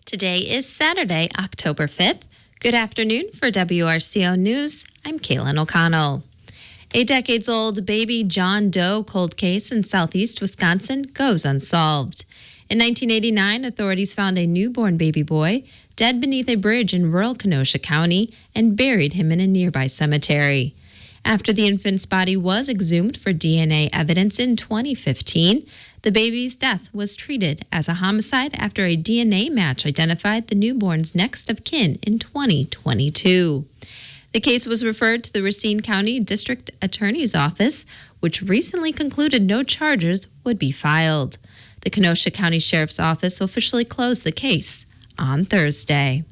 Today is Saturday, October 5th. Good afternoon for WRCO News. I'm Kaylin O'Connell. A decades-old baby John Doe cold case in southeast Wisconsin goes unsolved. In 1989, authorities found a newborn baby boy dead beneath a bridge in rural Kenosha County and buried him in a nearby cemetery. After the infant's body was exhumed for DNA evidence in 2015, the baby's death was treated as a homicide after a DNA match identified the newborn's next of kin in 2022. The case was referred to the Racine County District Attorney's Office, which recently concluded no charges would be filed. The Kenosha County Sheriff's Office officially closed the case on Thursday.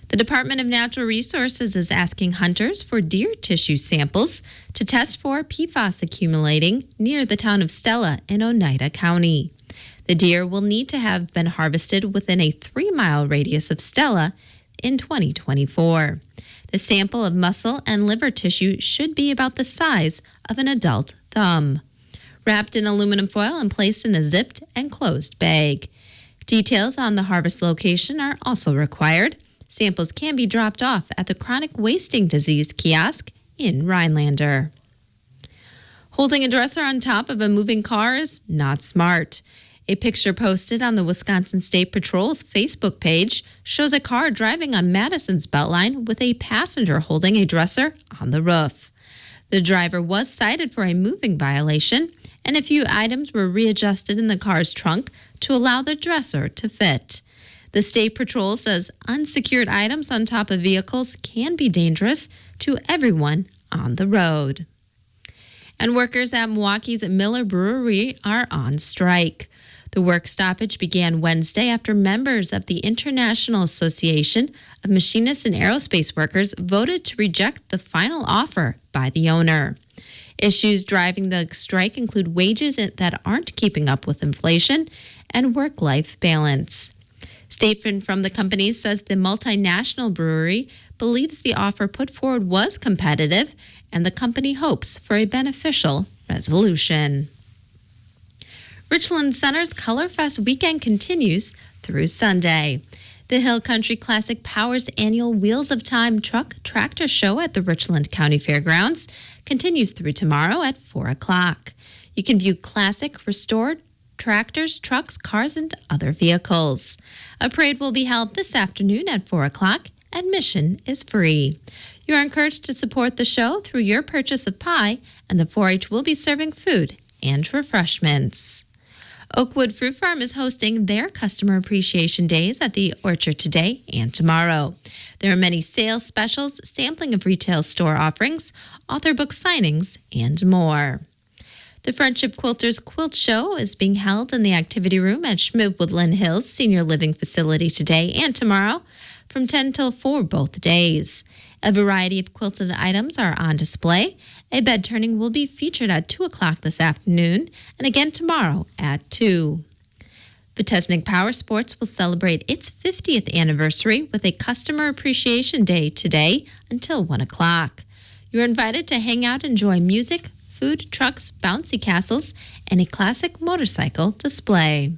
The Department of Natural Resources is asking hunters for deer tissue samples to test for PFAS accumulating near the town of Stella in Oneida County. The deer will need to have been harvested within a 3-mile radius of Stella in 2024. The sample of muscle and liver tissue should be about the size of an adult thumb. Wrapped in aluminum foil and placed in a zipped and closed bag. Details on the harvest location are also required. Samples can be dropped off at the Chronic Wasting Disease kiosk in Rhinelander. Holding a dresser on top of a moving car is not smart. A picture posted on the Wisconsin State Patrol's Facebook page shows a car driving on Madison's Beltline with a passenger holding a dresser on the roof. The driver was cited for a moving violation, and a few items were readjusted in the car's trunk to allow the dresser to fit. The State Patrol says unsecured items on top of vehicles can be dangerous to everyone on the road. And workers at Milwaukee's Miller Brewery are on strike. The work stoppage began Wednesday after members of the International Association of Machinists and Aerospace Workers voted to reject the final offer by the owner. Issues driving the strike include wages that aren't keeping up with inflation and work-life balance. Statement from the company says the multinational brewery believes the offer put forward was competitive, and the company hopes for a beneficial resolution. Richland Center's Color Fest weekend continues through Sunday. The Hill Country Classic Power's annual Wheels of Time Truck Tractor Show at the Richland County Fairgrounds continues through tomorrow at 4 o'clock. You can view classic, restored tractors, trucks, cars, and other vehicles. A parade will be held this afternoon at 4 o'clock. Admission is free. You are encouraged to support the show through your purchase of pie, and the 4-H will be serving food and refreshments. Oakwood Fruit Farm is hosting their Customer Appreciation Days at the Orchard today and tomorrow. There are many sales specials, sampling of retail store offerings, author book signings, and more. The Friendship Quilters Quilt Show is being held in the activity room at Schmidt-Woodland Hills Senior Living Facility today and tomorrow from 10 till 4 both days. A variety of quilted items are on display. A bed turning will be featured at 2 o'clock this afternoon and again tomorrow at 2. Vitesnik Power Sports will celebrate its 50th anniversary with a Customer Appreciation Day today until 1 o'clock. You're invited to hang out and enjoy music, food, trucks, bouncy castles, and a classic motorcycle display.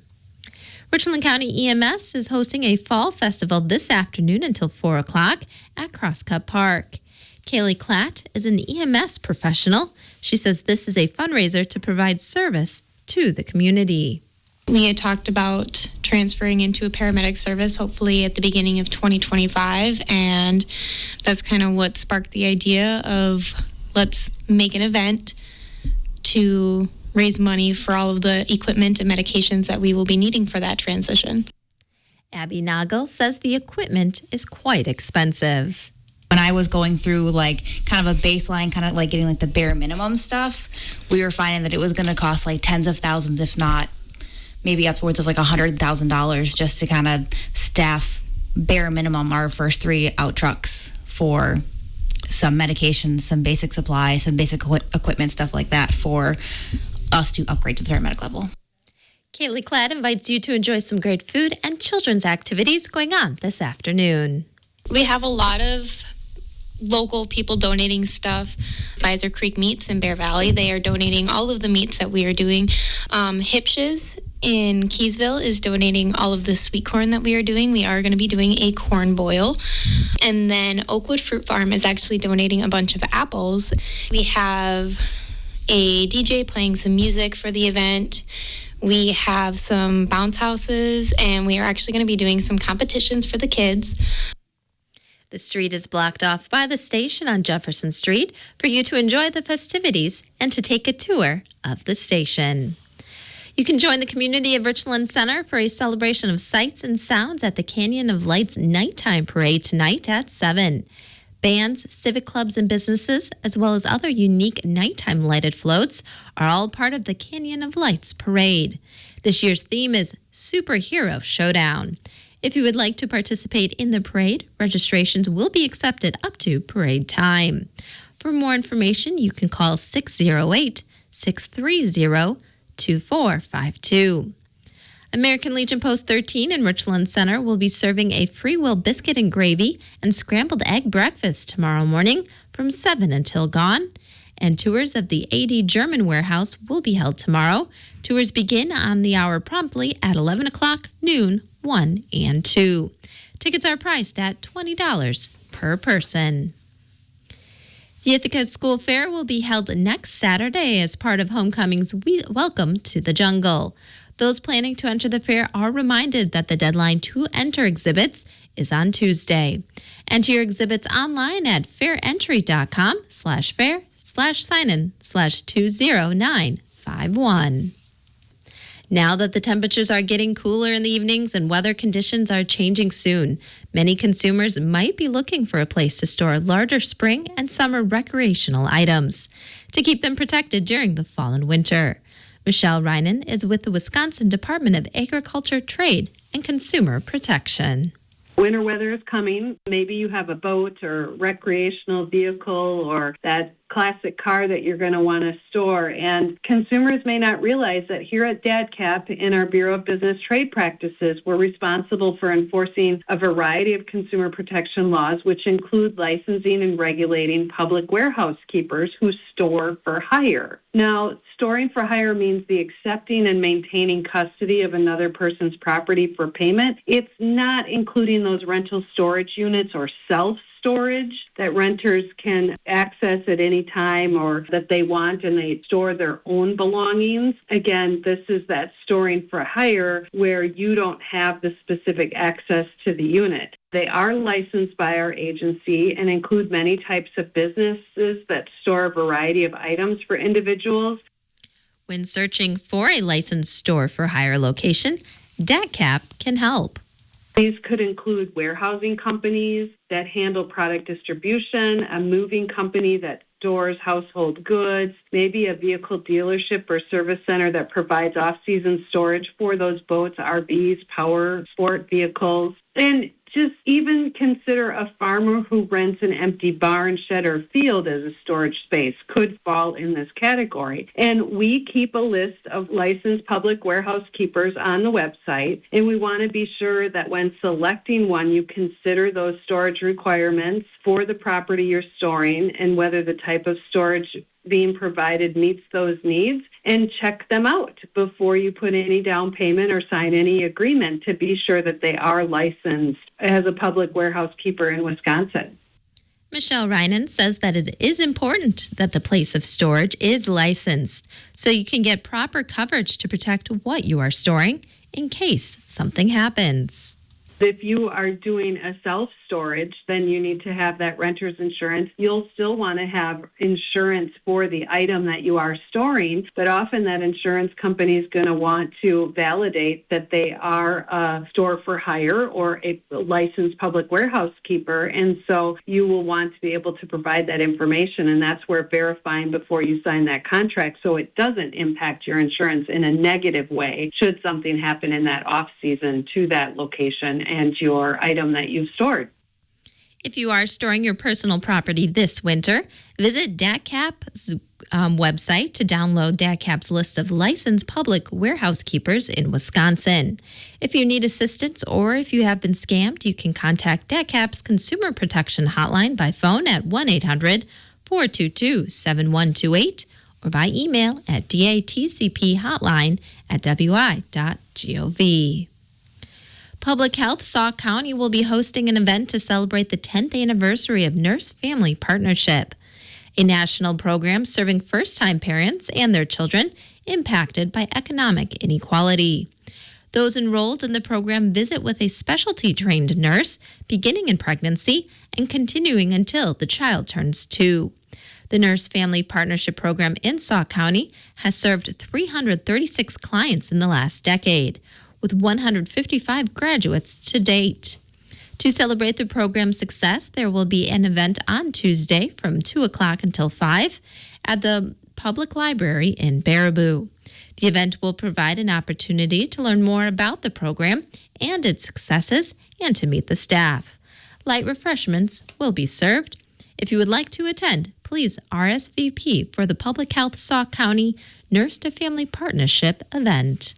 Richland County EMS is hosting a fall festival this afternoon until 4 o'clock at Crosscut Park. Kaylee Klatt is an EMS professional. She says this is a fundraiser to provide service to the community. We had talked about transferring into a paramedic service, hopefully at the beginning of 2025, and that's kind of what sparked the idea of let's make an event to raise money for all of the equipment and medications that we will be needing for that transition. Abby Nagel says the equipment is quite expensive. When I was going through like kind of a baseline, kind of like getting like the bare minimum stuff, we were finding that it was going to cost like tens of thousands, if not maybe upwards of like $100,000 just to kind of staff bare minimum our first 3 out trucks for some medications, some basic supplies, some basic equipment, stuff like that for us to upgrade to the paramedic level. Kaylee Klatt invites you to enjoy some great food and children's activities going on this afternoon. We have a lot of local people donating stuff. Visor Creek Meats in Bear Valley, they are donating all of the meats that we are doing. Hipshes in Keysville is donating all of the sweet corn that we are doing. We are going to be doing a corn boil. And then Oakwood Fruit Farm is actually donating a bunch of apples. We have a DJ playing some music for the event. We have some bounce houses, and we are actually going to be doing some competitions for the kids. The street is blocked off by the station on Jefferson Street for you to enjoy the festivities and to take a tour of the station. You can join the community of Richland Center for a celebration of sights and sounds at the Canyon of Lights Nighttime Parade tonight at 7. Bands, civic clubs, and businesses, as well as other unique nighttime lighted floats, are all part of the Canyon of Lights Parade. This year's theme is Superhero Showdown. If you would like to participate in the parade, registrations will be accepted up to parade time. For more information, you can call 608-630-2452. American Legion Post 13 in Richland Center will be serving a free will biscuit and gravy and scrambled egg breakfast tomorrow morning from 7 until gone. And tours of the AD German warehouse will be held tomorrow. Tours begin on the hour promptly at 11 o'clock, noon, 1 and 2. Tickets are priced at $20 per person. The Ithaca School Fair will be held next Saturday as part of Homecoming's Welcome to the Jungle. Those planning to enter the fair are reminded that the deadline to enter exhibits is on Tuesday. Enter your exhibits online at fairentry.com/fair/sign-in/20951. Now that the temperatures are getting cooler in the evenings and weather conditions are changing soon, many consumers might be looking for a place to store larger spring and summer recreational items to keep them protected during the fall and winter. Michelle Reinen is with the Wisconsin Department of Agriculture, Trade, and Consumer Protection. Winter weather is coming. Maybe you have a boat or recreational vehicle or that classic car that you're going to want to store. And consumers may not realize that here at DADCAP in our Bureau of Business Trade Practices, we're responsible for enforcing a variety of consumer protection laws, which include licensing and regulating public warehouse keepers who store for hire. Now, storing for hire means the accepting and maintaining custody of another person's property for payment. It's not including those rental storage units or self-storage that renters can access at any time or that they want, and they store their own belongings. Again, this is that storing for hire where you don't have the specific access to the unit. They are licensed by our agency and include many types of businesses that store a variety of items for individuals. When searching for a licensed store for hire location, DADCAP can help. These could include warehousing companies that handle product distribution, a moving company that stores household goods, maybe a vehicle dealership or service center that provides off-season storage for those boats, RVs, power sport vehicles, and just even consider a farmer who rents an empty barn, shed, or field as a storage space could fall in this category. And we keep a list of licensed public warehouse keepers on the website, and we want to be sure that when selecting one, you consider those storage requirements for the property you're storing and whether the type of storage being provided meets those needs, and check them out before you put any down payment or sign any agreement to be sure that they are licensed as a public warehouse keeper in Wisconsin. Michelle Reinen says that it is important that the place of storage is licensed so you can get proper coverage to protect what you are storing in case something happens. If you are doing a self-storage, then you need to have that renter's insurance. You'll still want to have insurance for the item that you are storing, but often that insurance company is going to want to validate that they are a store for hire or a licensed public warehouse keeper, and so you will want to be able to provide that information, and that's where verifying before you sign that contract so it doesn't impact your insurance in a negative way should something happen in that off-season to that location and your item that you've stored. If you are storing your personal property this winter, visit DADCAP's website to download DADCAP's list of licensed public warehouse keepers in Wisconsin. If you need assistance or if you have been scammed, you can contact DADCAP's Consumer Protection Hotline by phone at 1-800-422-7128 or by email at datcphotline at wi.gov. Public Health Sauk County will be hosting an event to celebrate the 10th anniversary of Nurse-Family Partnership, a national program serving first-time parents and their children impacted by economic inequality. Those enrolled in the program visit with a specialty-trained nurse beginning in pregnancy and continuing until the child turns 2. The Nurse-Family Partnership Program in Sauk County has served 336 clients in the last decade, with 155 graduates to date. To celebrate the program's success, there will be an event on Tuesday from 2 o'clock until 5 at the Public Library in Baraboo. The event will provide an opportunity to learn more about the program and its successes and to meet the staff. Light refreshments will be served. If you would like to attend, please RSVP for the Public Health Sauk County Nurse to Family Partnership event.